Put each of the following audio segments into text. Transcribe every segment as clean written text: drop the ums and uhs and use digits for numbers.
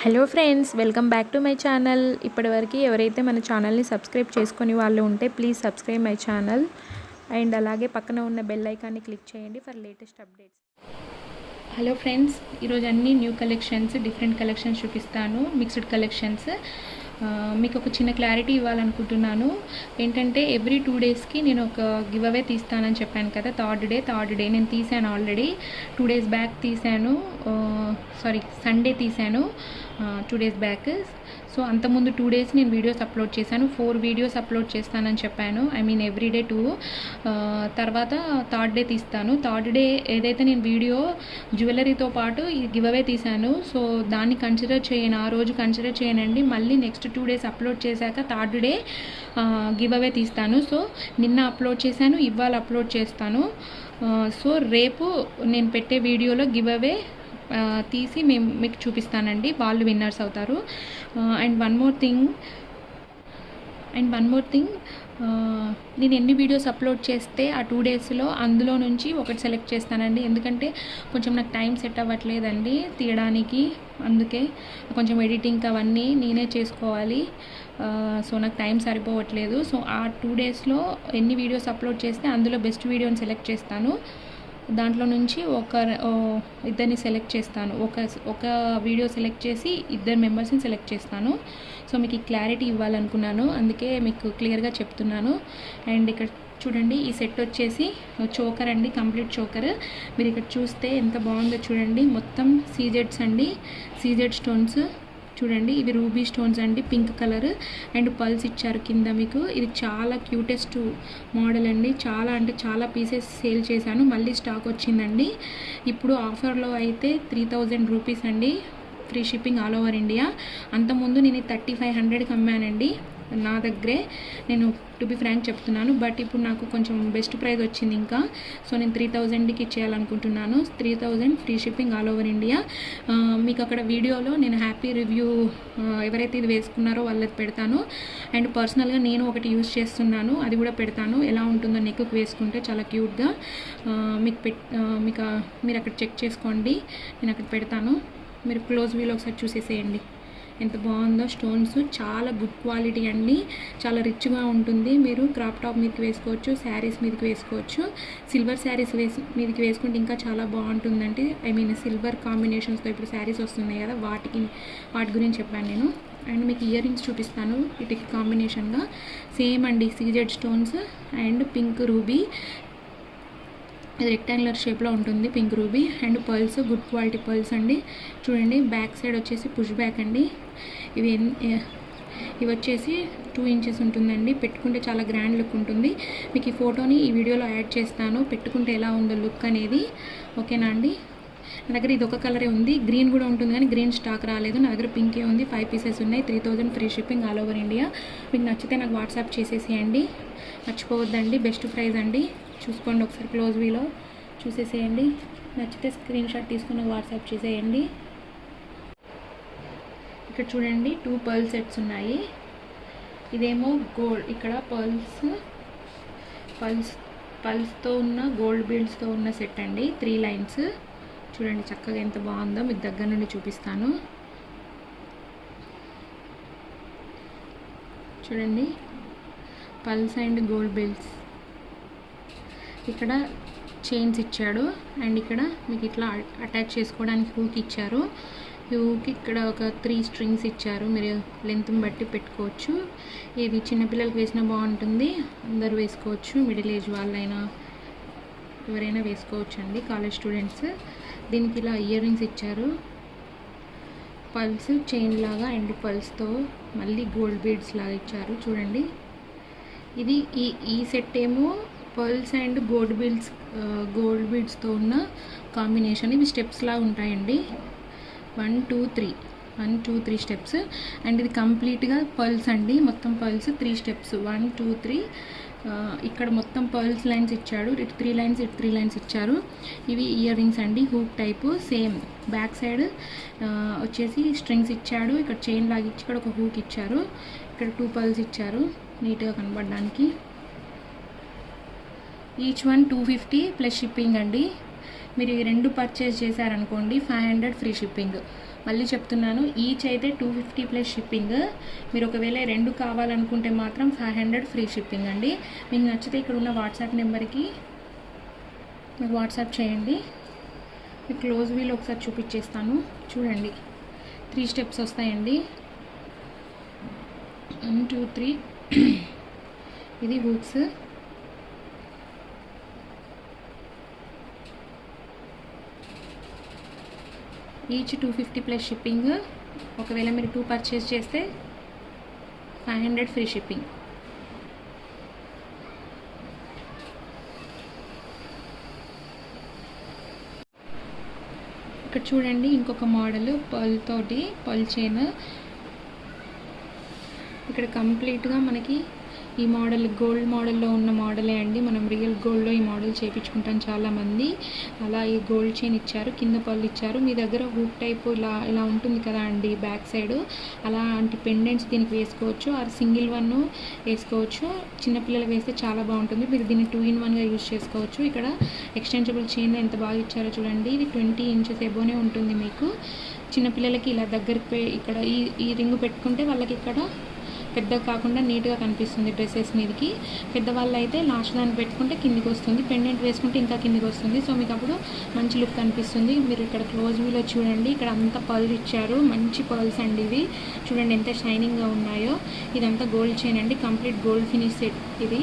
Hello friends, welcome back to my channel. ఇప్పటివరకు ఎవరైతే మన ఛానల్ని సబ్స్క్రైబ్ చేసుకొని వాళ్ళు ఉంటే please subscribe my channel and అలాగే పక్కన ఉన్న బెల్ ఐకాన్ని క్లిక్ చేయండి for latest updates. Hello friends, ఈరోజు అన్ని న్యూ కలెక్షన్స్, డిఫరెంట్ కలెక్షన్స్ చూపిస్తాను, మిక్స్డ్ కలెక్షన్స్. మీకు ఒక చిన్న క్లారిటీ ఇవ్వాలనుకుంటున్నాను. ఏంటంటే ఎవ్రీ 2 డేస్కి నేను ఒక గివ్ అవే తీస్తానని చెప్పాను కదా. థర్డ్ డే నేను తీసాను ఆల్రెడీ. 2 డేస్ బ్యాక్ తీసాను, సండే తీసాను 2 డేస్ బ్యాక్. సో అంతకుముందు 2 డేస్ నేను వీడియోస్ అప్లోడ్ చేశాను. 4 వీడియోస్ అప్లోడ్ చేస్తానని చెప్పాను. ఎవ్రీడే 2. తర్వాత థర్డ్ డే తీస్తాను. థర్డ్ డే ఏదైతే నేను వీడియో జ్యువెలరీతో పాటు ఈ గివ్ అవే తీశాను, సో దాన్ని కన్సిడర్ చేయను, ఆ రోజు కన్సిడర్ చేయనండి. మళ్ళీ నెక్స్ట్ 2 డేస్ అప్లోడ్ చేశాక థర్డ్ డే గివ్ అవే తీస్తాను. సో నిన్న అప్లోడ్ చేశాను, ఇవాళ అప్లోడ్ చేస్తాను. సో రేపు నేను పెట్టే వీడియోలో గివ్ అవే తీసి మీకు చూపిస్తానండి, వాళ్ళు విన్నర్స్ అవుతారు. అండ్ వన్ మోర్ థింగ్, నేను ఎన్ని వీడియోస్ అప్లోడ్ చేస్తే ఆ 2 డేస్లో అందులో నుంచి ఒకటి సెలెక్ట్ చేస్తానండి. ఎందుకంటే కొంచెం నాకు టైం సెట్ అవ్వట్లేదండి తీయడానికి, అందుకే కొంచెం ఎడిటింగ్ అవన్నీ నేనే చేసుకోవాలి. సో నాకు టైం సరిపోవట్లేదు. సో ఆ 2 డేస్లో ఎన్ని వీడియోస్ అప్లోడ్ చేస్తే అందులో బెస్ట్ వీడియోని సెలెక్ట్ చేస్తాను. దాంట్లో నుంచి ఇద్దరిని సెలెక్ట్ చేస్తాను. ఒక వీడియో సెలెక్ట్ చేసి 2 మెంబర్స్ని సెలెక్ట్ చేస్తాను. సో మీకు ఈ క్లారిటీ ఇవ్వాలనుకున్నాను, అందుకే మీకు క్లియర్గా చెప్తున్నాను. అండ్ ఇక్కడ చూడండి, ఈ సెట్ వచ్చేసి చోకర్ అండి, కంప్లీట్ చోకర్. మీరు ఇక్కడ చూస్తే ఎంత బాగుందో చూడండి. మొత్తం సీజెడ్స్ అండి, సీజెడ్ స్టోన్స్ చూడండి. ఇవి రూబీ స్టోన్స్ అండి, పింక్ కలర్ అండ్ పల్స్ ఇచ్చారు కింద మీకు. ఇది చాలా క్యూటెస్ట్ మోడల్ అండి. చాలా అంటే చాలా పీసెస్ సేల్ చేశాను, మళ్ళీ స్టాక్ వచ్చిందండి. ఇప్పుడు ఆఫర్లో అయితే 3000 రూపీస్ అండి, free shipping all over India. అంతకుముందు నేను 3500కి అమ్మానండి నా దగ్గరే. నేను టు బి ఫ్రాంక్ చెప్తున్నాను, బట్ ఇప్పుడు నాకు కొంచెం బెస్ట్ ప్రైస్ వచ్చింది ఇంకా. సో నేను 3000కి ఇచ్చేయాలనుకుంటున్నాను. 3000 free shipping all over India. మీకు అక్కడ వీడియోలో నేను హ్యాపీ రివ్యూ ఎవరైతే ఇది వేసుకున్నారో వాళ్ళకి పెడతాను. అండ్ పర్సనల్గా నేను ఒకటి యూజ్ చేస్తున్నాను, అది కూడా పెడతాను. ఎలా ఉంటుందో నెక్కు వేసుకుంటే చాలా క్యూట్గా. మీరు అక్కడ చెక్ చేసుకోండి, నేను అక్కడ పెడతాను. మీరు క్లోజ్ వ్యూలో ఒకసారి చూసేసేయండి ఎంత బాగుందో. స్టోన్స్ చాలా గుడ్ క్వాలిటీ అండి, చాలా రిచ్గా ఉంటుంది. మీరు క్రాప్ టాప్ మీదకి వేసుకోవచ్చు, శారీస్ మీదకి వేసుకోవచ్చు. సిల్వర్ శారీస్ మీదకి వేసుకుంటే ఇంకా చాలా బాగుంటుందండి. సిల్వర్ కాంబినేషన్స్తో ఇప్పుడు శారీస్ వస్తున్నాయి కదా, వాటి గురించి చెప్పాను నేను. అండ్ మీకు ఇయర్ రింగ్స్ చూపిస్తాను వీటికి కాంబినేషన్గా. సేమ్ అండి, CZ stones and pink ruby. ఇది రెక్టాంగులర్ షేప్లో ఉంటుంది, pink ruby. And pearls, good quality pearls అండి. చూడండి, బ్యాక్ సైడ్ వచ్చేసి పుష్ బ్యాక్ అండి. ఇవి వచ్చేసి 2 ఇంచెస్ ఉంటుందండి. పెట్టుకుంటే చాలా గ్రాండ్ లుక్ ఉంటుంది. మీకు ఈ ఫోటోని ఈ వీడియోలో యాడ్ చేస్తాను, పెట్టుకుంటే ఎలా ఉందో లుక్ అనేది. ఓకేనా అండి. నా దగ్గర ఇది ఒక కలరే ఉంది, గ్రీన్ కూడా ఉంటుంది కానీ గ్రీన్ స్టాక్ రాలేదు. నా దగ్గర పింకే ఉంది. 5 పీసెస్ ఉన్నాయి. 3000 free shipping all over India. మీకు నచ్చితే నాకు వాట్సాప్ చేసేసేయండి, మర్చిపోవద్దండి. బెస్ట్ ప్రైస్ అండి, చూసుకోండి ఒకసారి క్లోజ్ వీలో చూసేసేయండి. నచ్చితే స్క్రీన్ షాట్ తీసుకుని వాట్సాప్ చేసేయండి. ఇక్కడ చూడండి, 2 పర్ల్ సెట్స్ ఉన్నాయి. ఇదేమో గోల్డ్, ఇక్కడ పల్స్తో ఉన్న గోల్డ్ బీడ్స్తో ఉన్న సెట్ అండి. 3 లైన్స్ చూడండి, చక్కగా ఎంత బాగుందో. మీకు దగ్గర నుండి చూపిస్తాను చూడండి. Pulse and gold beads. ఇక్కడ చైన్స్ ఇచ్చాడు అండ్ ఇక్కడ మీకు ఇట్లా అటాచ్ చేసుకోవడానికి హూక్ ఇచ్చారు. ఈ హూక్ ఇక్కడ ఒక 3 స్ట్రింగ్స్ ఇచ్చారు, మీరు లెంత్ని బట్టి పెట్టుకోవచ్చు. ఇది చిన్నపిల్లలకి వేసినా బాగుంటుంది, అందరూ వేసుకోవచ్చు, మిడిల్ ఏజ్ వాళ్ళైనా ఎవరైనా వేసుకోవచ్చు అండి, కాలేజ్ స్టూడెంట్స్. దీనికి ఇలా ఇయర్ రింగ్స్ ఇచ్చారు, పల్స్ చైన్ లాగా అండ్ పల్స్తో మళ్ళీ గోల్డ్ బీడ్స్ లాగా ఇచ్చారు చూడండి. ఇది ఈ సెట్ ఏమో పర్ల్స్ అండ్ గోల్డ్ బీడ్స్తో ఉన్న కాంబినేషన్. ఇవి స్టెప్స్ లాగా ఉంటాయండి, 1 2 3 స్టెప్స్. అండ్ ఇది కంప్లీట్గా పర్ల్స్ అండి, మొత్తం పర్ల్స్ 3 స్టెప్స్, 1 2 3. ఇక్కడ మొత్తం పర్ల్స్ లైన్స్ ఇచ్చాడు, ఇటు 3 లైన్స్ ఇచ్చారు. ఇవి ఇయర్ రింగ్స్ అండి, hook type. Same back side వచ్చేసి స్ట్రింగ్స్ ఇచ్చాడు, ఇక్కడ చైన్ లాగా ఇచ్చి ఇక్కడ ఒక హూక్ ఇచ్చారు. ఇక్కడ 2 పర్ల్స్ ఇచ్చారు నీట్గా కనబడడానికి. ఈచ్ వన్ 250 ప్లస్ షిప్పింగ్ అండి. మీరు ఈ 2 పర్చేస్ చేశారనుకోండి 500 ఫ్రీ షిప్పింగ్. మళ్ళీ చెప్తున్నాను, ఈచ్ అయితే 250 ప్లస్ షిప్పింగ్. మీరు ఒకవేళ 2 కావాలనుకుంటే మాత్రం 500 ఫ్రీ షిప్పింగ్ అండి. మీకు నచ్చితే ఇక్కడ ఉన్న వాట్సాప్ నెంబర్కి మీకు వాట్సాప్ చేయండి. మీకు క్లోజ్ వీల్ ఒకసారి చూపించేస్తాను చూడండి. 3 స్టెప్స్ వస్తాయండి. 1 2 3 ఇది హూక్స్. Each 250 plus shipping. ఒకవేళ మీరు 2 పర్చేస్ చేస్తే 500 ఫ్రీ షిప్పింగ్. ఇక్కడ చూడండి ఇంకొక మోడల్ పర్ల్ తోటి, పర్ల్ చైన్. ఇక్కడ కంప్లీట్గా మనకి ఈ మోడల్ గోల్డ్ మోడల్లో ఉన్న మోడలే అండి. మనం రియల్ గోల్డ్లో ఈ మోడల్ చేయించుకుంటాం చాలామంది. అలా ఈ గోల్డ్ చైన్ ఇచ్చారు, కింద పళ్ళు ఇచ్చారు. మీ దగ్గర హూక్ టైప్ ఇలా ఉంటుంది కదా అండి బ్యాక్ సైడ్, అలాంటి పెండెంట్స్ దీనికి వేసుకోవచ్చు. ఆర్ సింగిల్ వన్ వేసుకోవచ్చు. చిన్నపిల్లలకు వేస్తే చాలా బాగుంటుంది. మీరు దీన్ని 2 in 1గా యూజ్ చేసుకోవచ్చు. ఇక్కడ ఎక్స్టెన్సిబుల్ చైన్ ఎంత బాగా ఇచ్చారో చూడండి. ఇది 20 inches ఎబోనే ఉంటుంది. మీకు చిన్నపిల్లలకి ఇలా దగ్గరికి ఇక్కడ ఈ రింగ్ పెట్టుకుంటే వాళ్ళకి ఇక్కడ పెద్దగా కాకుండా నీట్గా కనిపిస్తుంది డ్రెస్సెస్ మీదకి. పెద్దవాళ్ళు అయితే లాస్ట్ దాన్ని పెట్టుకుంటే కిందికి వస్తుంది, పెండెంట్ వేసుకుంటే ఇంకా కిందికి వస్తుంది. సో మీకు అప్పుడు మంచి లుక్ కనిపిస్తుంది. మీరు ఇక్కడ క్లోజ్ వ్యూలో చూడండి, ఇక్కడ అంతా పర్ల్స్ ఇచ్చారు, మంచి పర్ల్స్ అండి ఇవి. చూడండి ఎంత షైనింగ్గా ఉన్నాయో. ఇదంతా గోల్డ్ చైన్ అండి, కంప్లీట్ గోల్డ్ ఫినిష్ సెట్. ఇది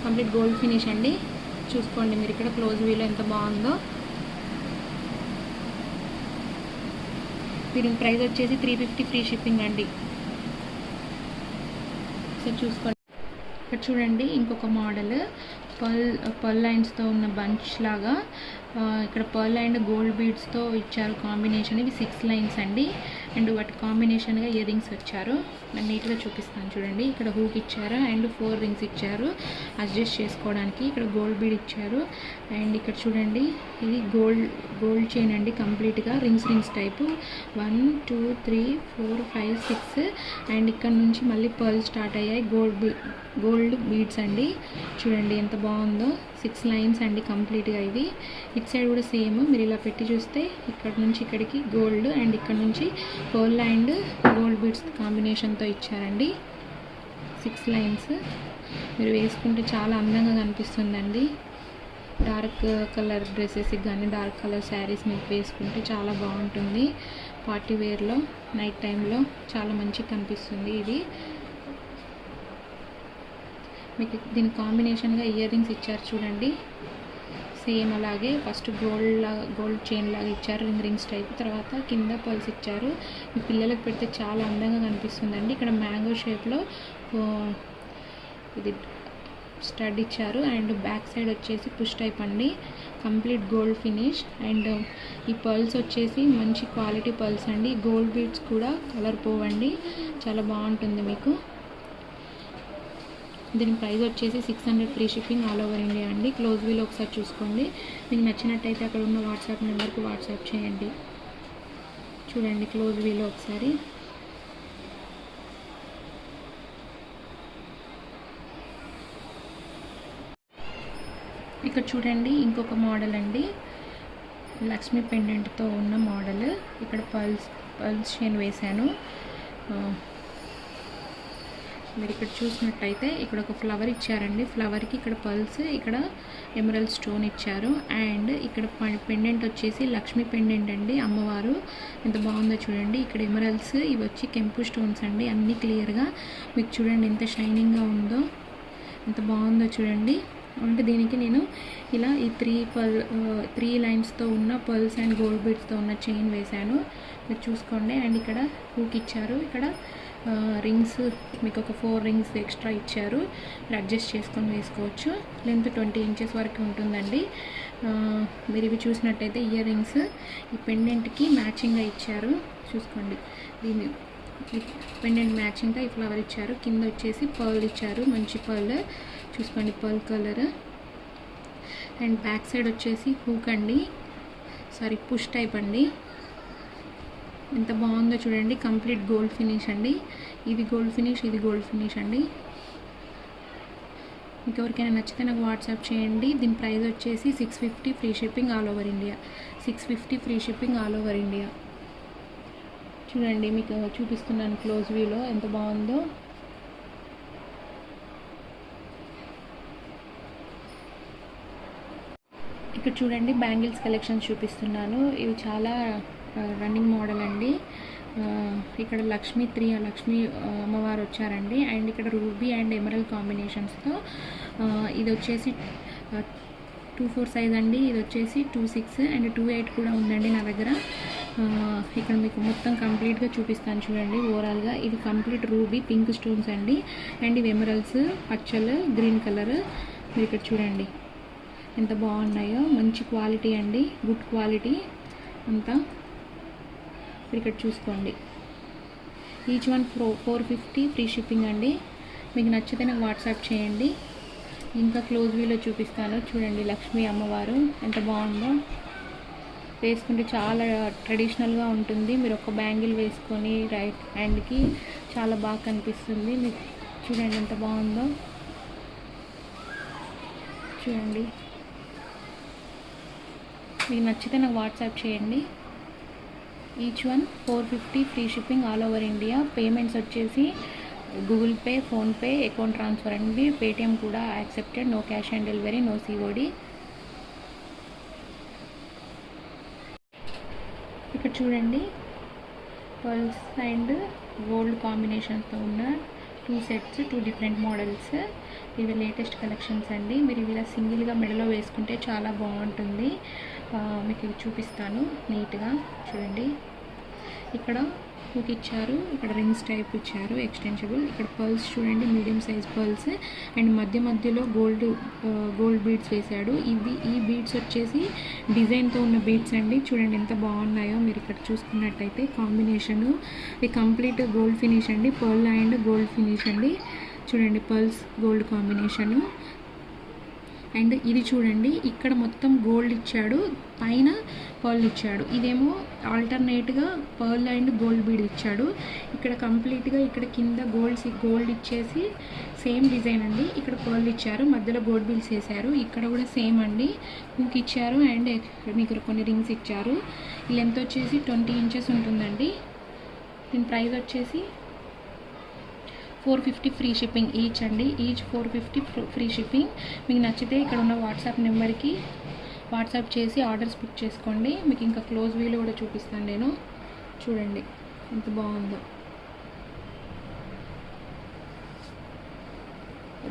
కంప్లీట్ గోల్డ్ ఫినిష్ అండి. చూసుకోండి మీరు ఇక్కడ క్లోజ్ వ్యూలో ఎంత బాగుందో. దీని ప్రైస్ వచ్చేసి 350 ఫ్రీ షిప్పింగ్ అండి. చూసుకోండి. ఇక్కడ చూడండి ఇంకొక మోడల్ పర్ల్ లైన్స్తో ఉన్న బంచ్ లాగా. ఇక్కడ పర్ల్ అండ్ గోల్డ్ బీడ్స్తో ఇచ్చారు కాంబినేషన్. ఇవి 6 లైన్స్ అండి. అండ్ వాటి కాంబినేషన్గా ఇయర్ రింగ్స్ వచ్చారు. నేను నీట్గా చూపిస్తాను చూడండి. ఇక్కడ హూక్ ఇచ్చారు అండ్ 4 రింగ్స్ ఇచ్చారు అడ్జస్ట్ చేసుకోవడానికి. ఇక్కడ గోల్డ్ బీడ్ ఇచ్చారు. అండ్ ఇక్కడ చూడండి ఇది గోల్డ్ చైన్ అండి కంప్లీట్గా రింగ్స్ టైపు. 1 2 3 4 5 6. అండ్ ఇక్కడ నుంచి మళ్ళీ పర్ల్ స్టార్ట్ అయ్యాయి. గోల్డ్ బీడ్స్ అండి. చూడండి ఎంత బాగుందో. 6 లైన్స్ అండి కంప్లీట్గా ఇవి. ఇట్ సైడ్ కూడా సేమ్. మీరు ఇలా పెట్టి చూస్తే ఇక్కడ నుంచి ఇక్కడికి గోల్డ్ అండ్ ఇక్కడ నుంచి పర్ల్ అండ్ గోల్డ్ బీడ్స్ కాంబినేషన్తో ఇచ్చారండి. 6 లైన్స్. మీరు వేసుకుంటే చాలా అందంగా కనిపిస్తుందండి. డార్క్ కలర్ డ్రెస్సెస్కి కానీ డార్క్ కలర్ శారీస్ మీకు వేసుకుంటే చాలా బాగుంటుంది. పార్టీ వేర్లో నైట్ టైంలో చాలా మంచిగా కనిపిస్తుంది ఇది. మీకు దీని కాంబినేషన్గా ఇయర్ రింగ్స్ ఇచ్చారు చూడండి. సేమ్ అలాగే ఫస్ట్ గోల్డ్ చైన్ లాగా ఇచ్చారు రింగ్స్ టైప్. తర్వాత కింద పర్ల్స్ ఇచ్చారు. మీ పిల్లలకు పెడితే చాలా అందంగా కనిపిస్తుందండి. ఇక్కడ మ్యాంగో షేప్లో ఇది స్టడ్ ఇచ్చారు. అండ్ బ్యాక్ సైడ్ వచ్చేసి పుష్ టైప్ అండి. Complete gold finish. అండ్ ఈ పర్ల్స్ వచ్చేసి మంచి క్వాలిటీ పర్ల్స్ అండి. గోల్డ్ బీడ్స్ కూడా కలర్ పోవండి, చాలా బాగుంటుంది మీకు. దీని ప్రైస్ వచ్చేసి 600 free shipping all over India అండి. క్లోజ్ వీలో ఒకసారి చూసుకోండి. మీకు నచ్చినట్టయితే అక్కడ ఉన్న వాట్సాప్ నెంబర్కి వాట్సాప్ చేయండి. చూడండి క్లోజ్ వీలో ఒకసారి. ఇక్కడ చూడండి ఇంకొక మోడల్ అండి, లక్ష్మీ పెండెంట్తో ఉన్న మోడల్. ఇక్కడ పర్ల్స్ చైన్ వేశాను. మీరు ఇక్కడ చూసినట్టయితే ఇక్కడ ఒక ఫ్లవర్ ఇచ్చారండి. ఫ్లవర్కి ఇక్కడ పర్ల్స్, ఇక్కడ ఎమరల్డ్ స్టోన్ ఇచ్చారు. అండ్ ఇక్కడ పెండెంట్ వచ్చేసి లక్ష్మీ పెండెంట్ అండి, అమ్మవారు. ఎంత బాగుందో చూడండి. ఇక్కడ ఎమరల్డ్స్, ఇవి వచ్చి కెంపు స్టోన్స్ అండి. అన్నీ క్లియర్గా మీకు చూడండి ఎంత షైనింగ్గా ఉందో, ఎంత బాగుందో చూడండి. అంటే దీనికి నేను ఇలా ఈ 3 లైన్స్తో ఉన్న పర్ల్స్ అండ్ గోల్డ్ బీడ్స్తో ఉన్న చైన్ వేశాను. మీరు చూసుకోండి. అండ్ ఇక్కడ హూక్ ఇచ్చారు. ఇక్కడ రింగ్స్ మీకు ఒక 4 రింగ్స్ ఎక్స్ట్రా ఇచ్చారు. మీరు అడ్జస్ట్ చేసుకొని వేసుకోవచ్చు. లెంత్ 20 inches వరకు ఉంటుందండి. మీరు ఇవి చూసినట్టయితే ఇయర్ రింగ్స్ ఈ పెండెంట్కి మ్యాచింగ్గా ఇచ్చారు. చూసుకోండి, దీన్ని పెండెంట్ మ్యాచింగ్గా ఈ ఫ్లవర్ ఇచ్చారు. కింద వచ్చేసి పర్ల్ ఇచ్చారు, మంచి పర్ల్. చూసుకోండి pearl colour. And back side వచ్చేసి హూక్ అండి, సారీ పుష్ టైప్ అండి. ఎంత బాగుందో చూడండి. కంప్లీట్ గోల్డ్ ఫినిష్ అండి. ఇది గోల్డ్ ఫినిష్, ఇది గోల్డ్ ఫినిష్ అండి. మీకు ఎవరికైనా నచ్చితే నాకు వాట్సాప్ చేయండి. దీని ప్రైస్ వచ్చేసి 650 free shipping all over India. 650 free shipping all over India. చూడండి, మీకు చూపిస్తున్నాను క్లోజ్ వ్యూలో ఎంత బాగుందో. ఇక్కడ చూడండి బ్యాంగిల్స్ కలెక్షన్స్ చూపిస్తున్నాను. ఇవి చాలా రన్నింగ్ మోడల్ అండి. ఇక్కడ లక్ష్మీ అమ్మవారు వచ్చారండి. అండ్ ఇక్కడ రూబీ అండ్ ఎమరల్డ్ కాంబినేషన్స్తో ఇది వచ్చేసి 2/4 సైజ్ అండి. ఇది వచ్చేసి 2/6 అండ్ 2/8 కూడా ఉందండి నా దగ్గర. ఇక్కడ మీకు మొత్తం కంప్లీట్గా చూపిస్తాను చూడండి. ఓవరాల్గా ఇది కంప్లీట్ రూబీ పింక్ స్టోన్స్ అండి. అండ్ ఇవి ఎమరల్డ్స్ పచ్చలు గ్రీన్ కలర్. మీరు ఇక్కడ చూడండి ఎంత బాగున్నాయో. మంచి క్వాలిటీ అండి, గుడ్ క్వాలిటీ అంతా. ఇక్కడ చూసుకోండి. ఈచ్ వన్ 450 ఫ్రీ షిప్పింగ్ అండి. మీకు నచ్చితే నాకు వాట్సాప్ చేయండి. ఇంకా క్లోజ్ వ్యూలో చూపిస్తాను చూడండి. లక్ష్మీ అమ్మవారు ఎంత బాగుందో. వేసుకుంటే చాలా ట్రెడిషనల్గా ఉంటుంది. మీరు ఒక బ్యాంగిల్ వేసుకొని రైట్ హ్యాండ్కి చాలా బాగా కనిపిస్తుంది. మీకు చూడండి ఎంత బాగుందో. చూడండి, మీకు నచ్చితే నాకు వాట్సాప్ చేయండి. Each one 450 free shipping all over India. Payments వచ్చేసి Google Pay, PhonePe, account transfer అండి. పేటిఎం కూడా accepted. No cash on delivery, no COD. ఇక్కడ చూడండి పర్ల్స్ అండ్ గోల్డ్ కాంబినేషన్తో ఉన్న 2 సెట్స్, 2 డిఫరెంట్ మోడల్స్. ఇవి లేటెస్ట్ కలెక్షన్స్ అండి. మీరు ఇలా సింగిల్గా మెడలో వేసుకుంటే చాలా బాగుంటుంది. మీకు ఇవి చూపిస్తాను నీట్గా. చూడండి, ఇక్కడ హుక్ ఇచ్చారు, ఇక్కడ రింగ్స్ టైప్ ఇచ్చారు ఎక్స్టెన్షబుల్. ఇక్కడ పర్ల్స్ చూడండి, మీడియం సైజ్ పర్ల్స్ అండ్ మధ్యలో గోల్డ్ బీడ్స్ వేశాడు. ఈ బీడ్స్ వచ్చేసి డిజైన్తో ఉన్న బీడ్స్ అండి. చూడండి ఎంత బాగున్నాయో. మీరు ఇక్కడ చూసుకున్నట్టయితే కాంబినేషను ఇది కంప్లీట్ గోల్డ్ ఫినిష్ అండి. పర్ల్ అండ్ గోల్డ్ ఫినిష్ అండి. చూడండి పర్ల్స్ గోల్డ్ కాంబినేషను. అండ్ ఇది చూడండి, ఇక్కడ మొత్తం గోల్డ్ ఇచ్చాడు, పైన పర్ల్ ఇచ్చాడు. ఇదేమో ఆల్టర్నేట్గా పర్ల్ అండ్ గోల్డ్ బీడ్ ఇచ్చాడు. ఇక్కడ కంప్లీట్గా ఇక్కడ కింద గోల్డ్ ఇచ్చేసి సేమ్ డిజైన్ అండి. ఇక్కడ పర్ల్ ఇచ్చారు, మధ్యలో గోల్డ్ బీడ్స్ వేశారు. ఇక్కడ కూడా సేమ్ అండి, హుక్ ఇచ్చారు అండ్ మీకు కొన్ని రింగ్స్ ఇచ్చారు. లెంత్ వచ్చేసి 20 ఇంచెస్ ఉంటుందండి. దీని ప్రైస్ వచ్చేసి 450 ఫ్రీ షిప్పింగ్ ఈచ్ అండి. Each 450 free shipping. మీకు నచ్చితే ఇక్కడ ఉన్న వాట్సాప్ నెంబర్కి వాట్సాప్ చేసి ఆర్డర్స్ బుక్ చేసుకోండి. మీకు ఇంకా క్లోజ్ వ్యూలో కూడా చూపిస్తాను నేను. చూడండి ఎంత బాగుందో.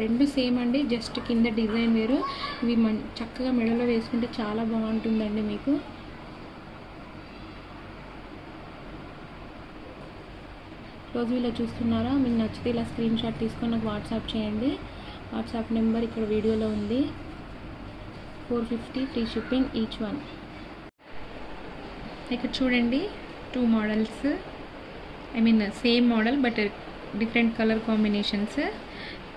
రెండు సేమ్ అండి, జస్ట్ కింద డిజైన్ వేరు. ఇవి చక్కగా మెడలో వేసుకుంటే చాలా బాగుంటుందండి మీకు. క్లోజ్ వ్యూలో చూస్తున్నారా? మీకు నచ్చితే ఇలా స్క్రీన్ షాట్ తీసుకొని నాకు వాట్సాప్ చేయండి. వాట్సాప్ నెంబర్ ఇక్కడ వీడియోలో ఉంది. 450 ఫ్రీ షిప్పింగ్ ఈచ్ వన్. ఇక్కడ చూడండి 2 models, same model but different colour combinations.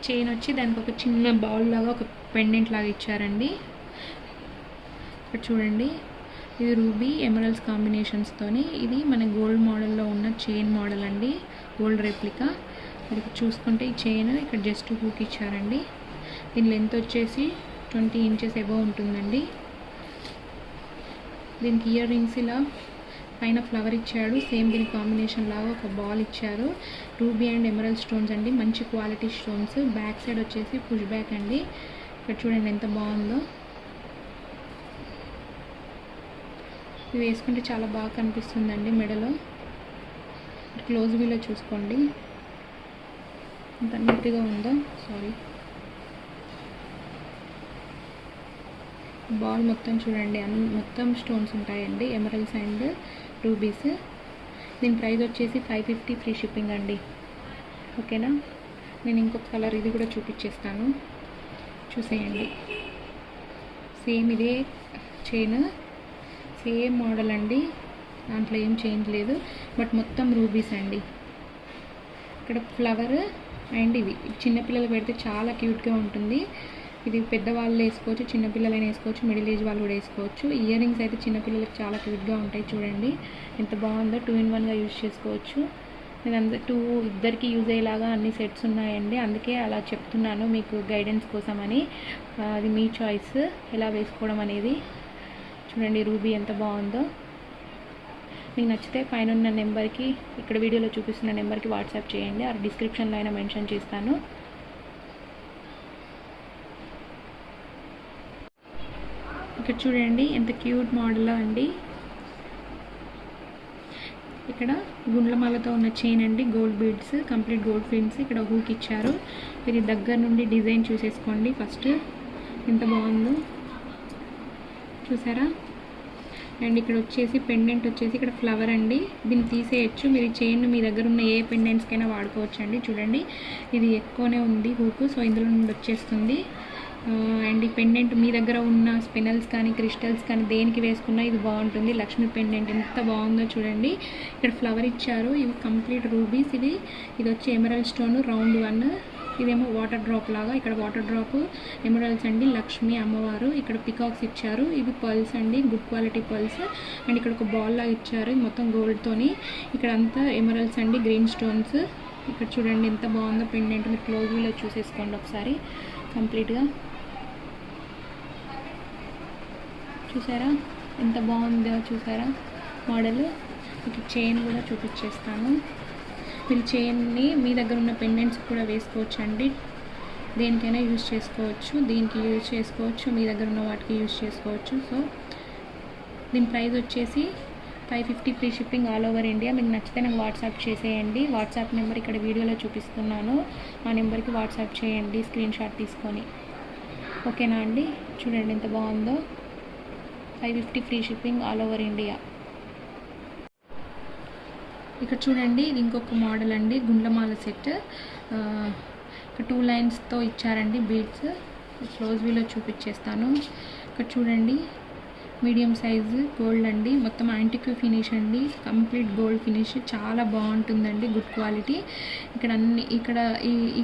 Chain వచ్చి దానికి ఒక చిన్న బౌల్ లాగా ఒక పెండెంట్ లాగా ఇచ్చారండి. ఇక్కడ చూడండి, ఇది రూబీ ఎమరల్డ్స్ కాంబినేషన్స్తోని. ఇది మన గోల్డ్ మోడల్లో ఉన్న చైన్ మోడల్ అండి, గోల్డ్ రెప్లికా. ఇక్కడ చూసుకుంటే ఈ చైన్ ఇక్కడ జస్ట్ హూక్ ఇచ్చారండి. దీని లెంత్ వచ్చేసి 20 ఇంచెస్ ఎబో ఉంటుందండి. దీనికి ఇయర్ రింగ్స్ ఇలా పైన ఫ్లవర్ ఇచ్చాడు. సేమ్ దీని కాంబినేషన్ లాగా ఒక బాల్ ఇచ్చారు. రూబీ అండ్ ఎమరల్డ్ స్టోన్స్ అండి, మంచి క్వాలిటీ స్టోన్స్. బ్యాక్ సైడ్ వచ్చేసి పుష్ బ్యాక్ అండి. ఇక్కడ చూడండి ఎంత బాగుందో. ఇవి వేసుకుంటే చాలా బాగా కనిపిస్తుందండి మెడలో. క్లోజ్ వ్యూలో చూసుకోండి ఎంత నీట్గా ఉందో. సారీ, బాల్ మొత్తం చూడండి, మొత్తం స్టోన్స్ ఉంటాయండి, ఎమరల్డ్స్ అండ్ రూబీస్. దీని ప్రైస్ వచ్చేసి 550 ఫ్రీ షిప్పింగ్ అండి. ఓకేనా? నేను ఇంకొక కలర్ ఇది కూడా చూపించేస్తాను, చూసేయండి. సేమ్ ఇదే చైన్, సేమ్ మోడల్ అండి, దాంట్లో ఏం చేంజ్ లేదు. బట్ మొత్తం రూబీస్ అండి. ఇక్కడ ఫ్లవర్ అండ్ ఇవి చిన్నపిల్లలు పెడితే చాలా క్యూట్గా ఉంటుంది. ఇది పెద్దవాళ్ళు వేసుకోవచ్చు, చిన్నపిల్లలైనా వేసుకోవచ్చు, మిడిల్ ఏజ్ వాళ్ళు కూడా వేసుకోవచ్చు. ఇయర్ రింగ్స్ అయితే చిన్నపిల్లలకు చాలా క్యూట్గా ఉంటాయి. చూడండి ఎంత బాగుందో. 2 in 1గా యూజ్ చేసుకోవచ్చు. నేను ఇద్దరికి యూజ్ అయ్యేలాగా అన్ని సెట్స్ ఉన్నాయండి, అందుకే అలా చెప్తున్నాను మీకు గైడెన్స్ కోసమని. అది మీ చాయిస్ ఎలా వేసుకోవడం అనేది. చూడండి రూబీ ఎంత బాగుందో. మీకు నచ్చితే పైన ఉన్న నెంబర్కి, ఇక్కడ వీడియోలో చూపిస్తున్న నెంబర్కి వాట్సాప్ చేయండి, ఆ డిస్క్రిప్షన్లో అయినా మెన్షన్ చేస్తాను. ఇక్కడ చూడండి ఎంత క్యూట్ మోడల్లో అండి. ఇక్కడ గుండ్లమాలతో ఉన్న చైన్ అండి, గోల్డ్ బీడ్స్, కంప్లీట్ గోల్డ్ ఫిన్స్. ఇక్కడ హూక్ ఇచ్చారు. ఇది దగ్గర నుండి డిజైన్ చూసేసుకోండి. ఫస్ట్ ఎంత బాగుందో చూసారా. అండ్ ఇక్కడ వచ్చేసి పెండెంట్ వచ్చేసి ఇక్కడ ఫ్లవర్ అండి, దీన్ని తీసేయచ్చు. మీరు చైన్ మీ దగ్గర ఉన్న ఏ పెండెంట్స్కైనా వాడుకోవచ్చు అండి. చూడండి ఇది ఎక్కువనే ఉంది హూక్, సో ఇందులో నుండి వచ్చేస్తుంది. అండ్ ఈ పెండెంట్ మీ దగ్గర ఉన్న స్పినల్స్ కానీ క్రిస్టల్స్ కానీ దేనికి వేసుకున్నా ఇది బాగుంటుంది. లక్ష్మీ పెండెంట్ ఎంత బాగుందో చూడండి. ఇక్కడ ఫ్లవర్ ఇచ్చారు. ఇవి కంప్లీట్ రూబీస్. ఇది వచ్చి ఎమరల్డ్ స్టోన్ రౌండ్ 1. ఇదేమో వాటర్ డ్రాప్ లాగా. ఇక్కడ వాటర్ డ్రాప్ ఎమరల్డ్స్ అండి, లక్ష్మీ అమ్మవారు. ఇక్కడ పికాక్స్ ఇచ్చారు. ఇవి పర్ల్స్ అండి, గుడ్ క్వాలిటీ పర్ల్స్. అండ్ ఇక్కడ ఒక బాల్ లాగా ఇచ్చారు మొత్తం గోల్డ్తోని. ఇక్కడ అంతా ఎమరల్డ్స్ అండి, గ్రీన్ స్టోన్స్. ఇక్కడ చూడండి ఎంత బాగుందో పెండెంట్. మీరు క్లోజ్ వ్యూలో చూసేసుకోండి ఒకసారి కంప్లీట్గా. చూసారా ఎంత బాగుందో చూసారా మోడల్. ఇక చైన్ కూడా చూపించేస్తాను. మీరు చైన్ని మీ దగ్గర ఉన్న పెండెంట్స్ కూడా వేసుకోవచ్చు అండి, దేనికైనా యూజ్ చేసుకోవచ్చు. దీనికి యూజ్ చేసుకోవచ్చు, మీ దగ్గర ఉన్న వాటికి యూజ్ చేసుకోవచ్చు. సో దీని ప్రైస్ వచ్చేసి 550 free shipping all over India. మీకు నచ్చితే నాకు వాట్సాప్ చేసేయండి. వాట్సాప్ నెంబర్ ఇక్కడ వీడియోలో చూపిస్తున్నాను, ఆ నెంబర్కి వాట్సాప్ చేయండి స్క్రీన్ షాట్ తీసుకొని. ఓకేనా అండి. చూడండి ఎంత బాగుందో. 550 free shipping all over India. ఇక్కడ చూడండి ఇది ఇంకొక మోడల్ అండి, గుండ్లమాల సెట్. ఇక్కడ 2 లైన్స్తో ఇచ్చారండి బీడ్స్. క్లోజ్ వ్యూలో చూపించేస్తాను. ఇక్కడ చూడండి మీడియం సైజు గోల్డ్ అండి, మొత్తం యాంటిక్ ఫినిష్ అండి, కంప్లీట్ గోల్డ్ ఫినిష్. చాలా బాగుంటుందండి, గుడ్ క్వాలిటీ. ఇక్కడ అన్ని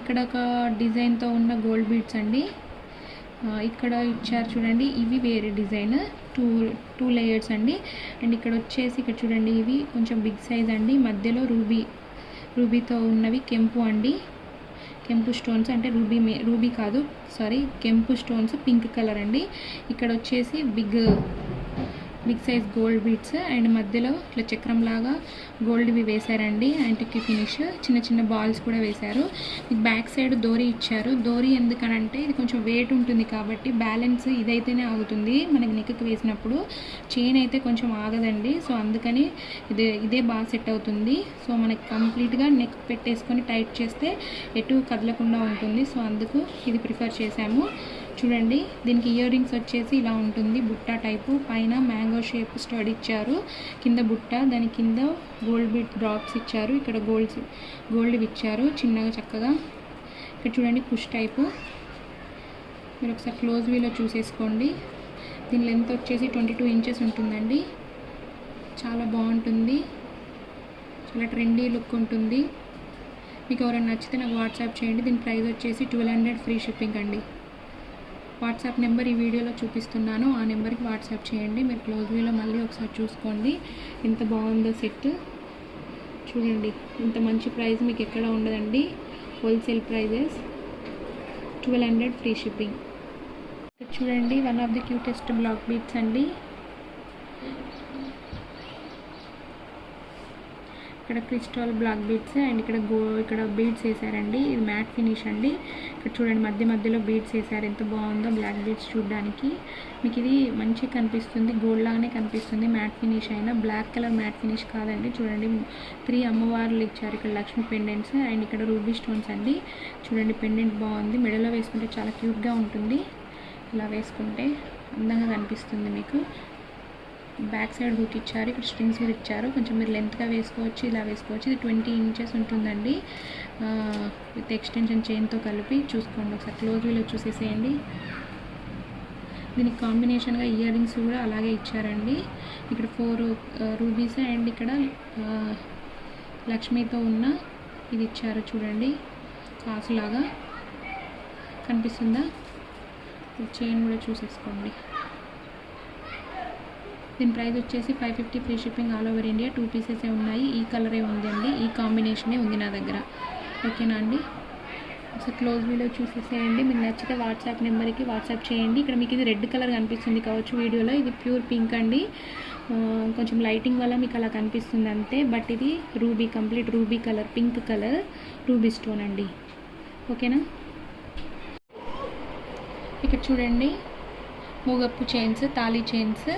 ఇక్కడ ఒక డిజైన్తో ఉన్న గోల్డ్ బీడ్స్ అండి. ఇక్కడ ఇచ్చారు చూడండి, ఇవి వేరే డిజైన్, టూ లేయర్స్ అండి. అండ్ ఇక్కడ వచ్చేసి ఇక్కడ చూడండి ఇవి కొంచెం బిగ్ సైజ్ అండి. మధ్యలో రూబీతో ఉన్నవి కెంపు అండి, కెంపు స్టోన్స్. అంటే రూబీ కాదు సారీ, కెంపు స్టోన్స్ పింక్ కలర్ అండి. ఇక్కడ వచ్చేసి big size gold beads. And మధ్యలో ఇట్లా చక్రంలాగా గోల్డ్వి వేశారండి, యాంటిక్ ఫినిష్. చిన్న చిన్న బాల్స్ కూడా వేశారు. బ్యాక్ సైడ్ డోరీ ఇచ్చారు. డోరీ ఎందుకనంటే ఇది కొంచెం వెయిట్ ఉంటుంది కాబట్టి బ్యాలెన్స్ ఇదైతేనే ఆగుతుంది మనకి నెక్కి వేసినప్పుడు. చైన్ అయితే కొంచెం ఆగదండి, సో అందుకని ఇదే బాగా సెట్ అవుతుంది. సో మనకి కంప్లీట్గా నెక్ పెట్టేసుకొని టైట్ చేస్తే ఎటు కదలకుండా ఉంటుంది. సో అందుకు ఇది ప్రిఫర్ చేశాము. చూడండి దీనికి ఇయర్ రింగ్స్ వచ్చేసి ఇలా ఉంటుంది, బుట్ట టైపు. పైన మ్యాంగో షేప్ స్టడ్ ఇచ్చారు, కింద బుట్ట, దాని కింద గోల్డ్ బీట్ డ్రాప్స్ ఇచ్చారు. ఇక్కడ గోల్డ్ ఇచ్చారు చిన్నగా చక్కగా. ఇక్కడ చూడండి పుష్ టైపు. మీరు ఒకసారి క్లోజ్ వ్యూలో చూసేసుకోండి. దీని లెంత్ వచ్చేసి 22 ఇంచెస్ ఉంటుందండి. చాలా బాగుంటుంది, చాలా ట్రెండీ లుక్ ఉంటుంది. మీకు ఎవరైనా నచ్చితే నాకు వాట్సాప్ చేయండి. దీని ప్రైస్ వచ్చేసి 1200 ఫ్రీ షిప్పింగ్ అండి. వాట్సాప్ నెంబర్ ఈ వీడియోలో చూపిస్తున్నాను, ఆ నెంబర్కి వాట్సాప్ చేయండి. మీరు క్లోజ్ వ్యూలో మళ్ళీ ఒకసారి చూసుకోండి ఎంత బాగుందో సెట్. చూడండి ఇంత మంచి ప్రైస్ మీకు ఎక్కడ ఉండదండి, హోల్సేల్ ప్రైజెస్. 1200 free shipping. చూడండి one of the cutest black beads అండి. ఇక్కడ క్రిస్టల్ బ్లాక్ బీడ్స్ అండ్ ఇక్కడ బీడ్స్ వేసారండి. ఇది మ్యాట్ ఫినిష్ అండి. ఇక్కడ చూడండి మధ్యలో బీడ్స్ వేసారు, ఎంత బాగుందో బ్లాక్ బీడ్స్ చూడడానికి. మీకు ఇది మంచిగా కనిపిస్తుంది, గోల్డ్ లాగానే కనిపిస్తుంది. మ్యాట్ ఫినిష్ అయినా బ్లాక్ కలర్ మ్యాట్ ఫినిష్ కాదండి. చూడండి 3 అమ్మవార్లు ఇచ్చారు. ఇక్కడ లక్ష్మీ పెండెంట్స్ అండ్ ఇక్కడ రూబీ స్టోన్స్ అండి. చూడండి పెండెంట్ బాగుంది, మెడలో వేసుకుంటే చాలా క్యూట్గా ఉంటుంది. ఇలా వేసుకుంటే అందంగా కనిపిస్తుంది మీకు. బ్యాక్ సైడ్ హుక్ ఇచ్చారు, ఇక్కడ స్ట్రింగ్స్ కూడా ఇచ్చారు. కొంచెం మీరు లెంత్గా వేసుకోవచ్చు, ఇలా వేసుకోవచ్చు. ఇది 20 ఇంచెస్ ఉంటుందండి విత్ ఎక్స్టెన్షన్ చైన్తో కలిపి. చూసుకోండి ఒకసారి క్లోజ్ వ్యూలో చూసేసేయండి. దీనికి కాంబినేషన్గా ఇయర్ రింగ్స్ కూడా అలాగే ఇచ్చారండి. ఇక్కడ 4 రూబీస్ అండ్ ఇక్కడ లక్ష్మీతో ఉన్న ఇది ఇచ్చారు చూడండి, కాసులాగా కనిపిస్తుందా. చైన్ కూడా చూసేసుకోండి. దీని ప్రైస్ వచ్చేసి 550 free shipping all over India. 2 పీసెసే ఉన్నాయి, ఈ కలరే ఉంది అండి, ఈ కాంబినేషనే ఉంది నా దగ్గర. ఓకేనా అండి. ఒకసారి క్లోజ్ వీడియో చూసేసేయండి. మీకు నచ్చితే వాట్సాప్ నెంబర్కి వాట్సాప్ చేయండి. ఇక్కడ మీకు ఇది రెడ్ కలర్ కనిపిస్తుంది కావచ్చు వీడియోలో, ఇది ప్యూర్ పింక్ అండి. కొంచెం లైటింగ్ వల్ల మీకు అలా కనిపిస్తుంది అంతే. బట్ ఇది ruby, complete ruby colour, pink colour ruby stone అండి. ఓకేనా. ఇక్కడ చూడండి మూగప్పు చైన్స్, తాళీ చైన్స్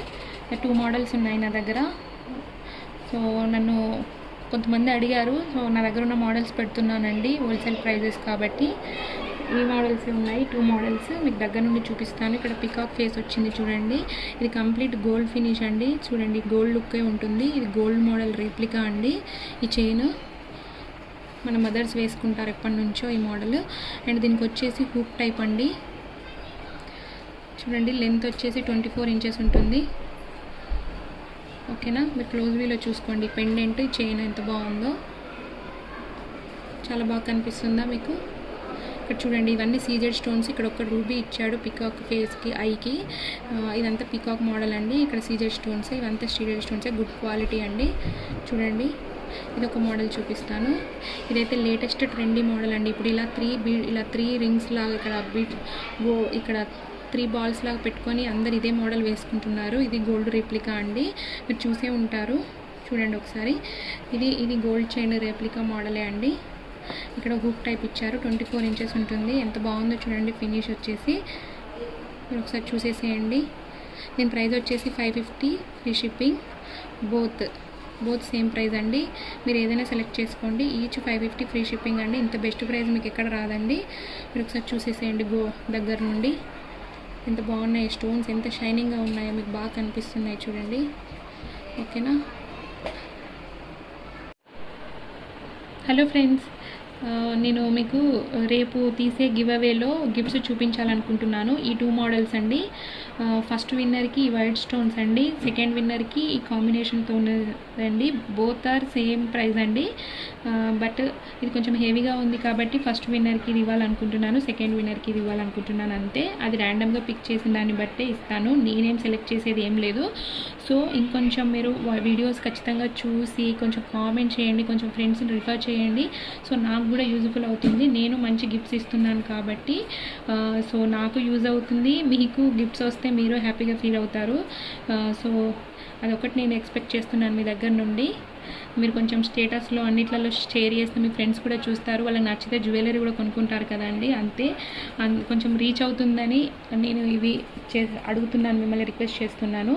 2 మోడల్స్ ఉన్నాయి నా దగ్గర. సో నన్ను కొంతమంది అడిగారు, సో నా దగ్గర ఉన్న మోడల్స్ పెడుతున్నానండి హోల్సేల్ ప్రైజెస్ కాబట్టి. ఈ మోడల్స్ ఉన్నాయి, 2 మోడల్స్ మీకు దగ్గర నుండి చూపిస్తాను. ఇక్కడ పికాక్ ఫేస్ వచ్చింది చూడండి, ఇది కంప్లీట్ గోల్డ్ ఫినిష్ అండి. చూడండి గోల్డ్ లుక్కే ఉంటుంది. ఇది గోల్డ్ మోడల్ రేప్లికా అండి. ఈ చైన్ మన మదర్స్ వేసుకుంటారు ఎప్పటి నుంచో ఈ మోడల్. అండ్ దీనికి వచ్చేసి హూక్ టైప్ అండి. చూడండి లెంత్ వచ్చేసి 24 ఇంచెస్ ఉంటుంది. ఓకేనా. మీరు క్లోజ్ వ్యూలో చూసుకోండి పెండెంట్ చైన్ ఎంత బాగుందో, చాలా బాగా కనిపిస్తుందా మీకు. ఇక్కడ చూడండి ఇవన్నీ సీజెడ్ స్టోన్స్. ఇక్కడ ఒక రూబీ ఇచ్చాడు పికాక్ ఫేస్కి, ఐకి. ఇదంతా పికాక్ మోడల్ అండి. ఇక్కడ సీజెడ్ స్టోన్స్, ఇవంతా సీజెడ్ స్టోన్సే, గుడ్ క్వాలిటీ అండి. చూడండి ఇది ఒక మోడల్ చూపిస్తాను. ఇదైతే లేటెస్ట్ ట్రెండీ మోడల్ అండి. ఇప్పుడు ఇలా 3 రింగ్స్ లాగా ఇక్కడ 3 బాల్స్ లాగా పెట్టుకొని అందరు ఇదే మోడల్ వేసుకుంటున్నారు. ఇది గోల్డ్ రేప్లికా అండి, మీరు చూసే ఉంటారు. చూడండి ఒకసారి, ఇది గోల్డ్ చైన్ రేప్లికా మోడలే అండి. ఇక్కడ హూక్ టైప్ ఇచ్చారు, 24 ఇంచెస్ ఉంటుంది. ఎంత బాగుందో చూడండి ఫినిష్ వచ్చేసి. మీరు ఒకసారి చూసేసేయండి. దీని ప్రైస్ వచ్చేసి 550 free shipping. Both same price అండి. మీరు ఏదైనా సెలెక్ట్ చేసుకోండి. ఈచ్ 550 ఫ్రీ షిప్పింగ్ అండి. ఇంత బెస్ట్ ప్రైస్ మీకు ఎక్కడ రాదండి. మీరు ఒకసారి చూసేసేయండి దగ్గర నుండి. ఎంత బాగున్నాయి స్టోన్స్, ఎంత షైనింగ్గా ఉన్నాయో మీకు బాగా కనిపిస్తున్నాయి చూడండి. ఓకేనా. హలో ఫ్రెండ్స్, నేను మీకు రేపు తీసే గివ్ అవేలో గిఫ్ట్స్ చూపించాలనుకుంటున్నాను. ఈ 2 మోడల్స్ అండి. ఫస్ట్ విన్నర్కి ఈ వైట్ స్టోన్స్ అండి, సెకండ్ విన్నర్కి ఈ కాంబినేషన్తో ఉన్నదండి. బోత్ ఆర్ సేమ్ ప్రైస్ అండి. బట్ ఇది కొంచెం హెవీగా ఉంది కాబట్టి ఫస్ట్ విన్నర్కి ఇది ఇవ్వాలనుకుంటున్నాను, సెకండ్ విన్నర్కి ఇది ఇవ్వాలనుకుంటున్నాను అంతే. అది ర్యాండమ్గా పిక్ చేసిన దాన్ని బట్టే ఇస్తాను, నేనేం సెలెక్ట్ చేసేది ఏం లేదు. సో ఇంకొంచెం మీరు వీడియోస్ ఖచ్చితంగా చూసి కొంచెం కామెంట్ చేయండి, కొంచెం ఫ్రెండ్స్ని రిఫర్ చేయండి. సో నాకు కూడా యూజ్ఫుల్ అవుతుంది. నేను మంచి గిఫ్ట్స్ ఇస్తున్నాను కాబట్టి సో నాకు యూజ్ అవుతుంది, మీకు గిఫ్ట్స్ వస్తే మీరు హ్యాపీగా ఫీల్ అవుతారు. సో అదొకటి నేను ఎక్స్పెక్ట్ చేస్తున్నాను మీ దగ్గర నుండి. మీరు కొంచెం స్టేటస్లో అన్నిట్లలో షేర్ చేస్తే మీ ఫ్రెండ్స్ కూడా చూస్తారు, వాళ్ళకి నచ్చితే జ్యువెలరీ కూడా కొనుక్కుంటారు కదండి. అంతే, కొంచెం రీచ్ అవుతుందని నేను ఇవి అడుగుతున్నాను, మిమ్మల్ని రిక్వెస్ట్ చేస్తున్నాను.